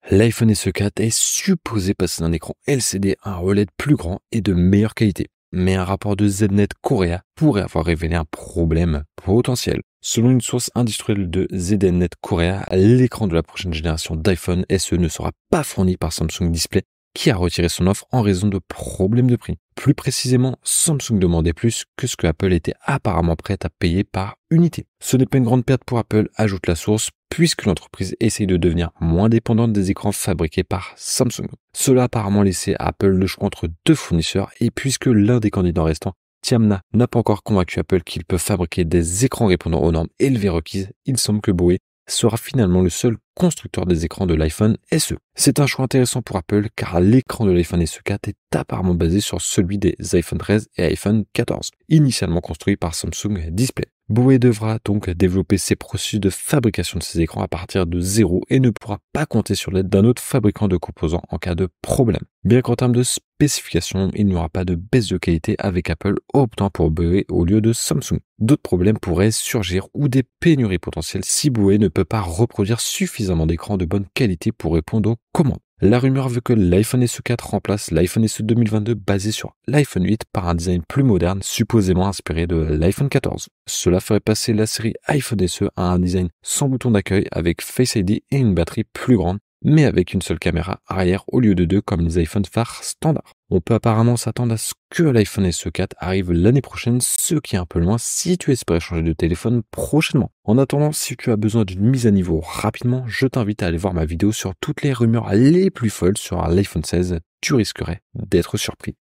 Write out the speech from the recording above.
L'iPhone SE4 est supposé passer d'un écran LCD à un OLED plus grand et de meilleure qualité. Mais un rapport de ZNet Korea pourrait avoir révélé un problème potentiel. Selon une source industrielle de ZNet Korea, l'écran de la prochaine génération d'iPhone SE ne sera pas fourni par Samsung Display, qui a retiré son offre en raison de problèmes de prix. Plus précisément, Samsung demandait plus que ce que Apple était apparemment prête à payer par unité. Ce n'est pas une grande perte pour Apple, ajoute la source, puisque l'entreprise essaye de devenir moins dépendante des écrans fabriqués par Samsung. Cela a apparemment laissé à Apple le choix entre deux fournisseurs, et puisque l'un des candidats restants, Tiamna, n'a pas encore convaincu Apple qu'il peut fabriquer des écrans répondant aux normes élevées requises, il semble que Boé sera finalement le seul constructeur des écrans de l'iPhone SE. C'est un choix intéressant pour Apple car l'écran de l'iPhone SE4 est apparemment basé sur celui des iPhone 13 et iPhone 14, initialement construits par Samsung Display. Boé devra donc développer ses processus de fabrication de ces écrans à partir de zéro et ne pourra pas compter sur l'aide d'un autre fabricant de composants en cas de problème. Bien qu'en termes de spécifications, il n'y aura pas de baisse de qualité avec Apple optant pour Boé au lieu de Samsung. D'autres problèmes pourraient surgir ou des pénuries potentielles si Boé ne peut pas reproduire suffisamment d'écrans de bonne qualité pour répondre aux commandes. La rumeur veut que l'iPhone SE4 remplace l'iPhone SE 2022 basé sur l'iPhone 8 par un design plus moderne, supposément inspiré de l'iPhone 14. Cela ferait passer la série iPhone SE à un design sans bouton d'accueil avec Face ID et une batterie plus grande, mais avec une seule caméra arrière au lieu de deux comme les iPhone phares standards. On peut apparemment s'attendre à ce que l'iPhone SE4 arrive l'année prochaine, ce qui est un peu loin si tu espères changer de téléphone prochainement. En attendant, si tu as besoin d'une mise à niveau rapidement, je t'invite à aller voir ma vidéo sur toutes les rumeurs les plus folles sur l'iPhone 16. Tu risquerais d'être surpris.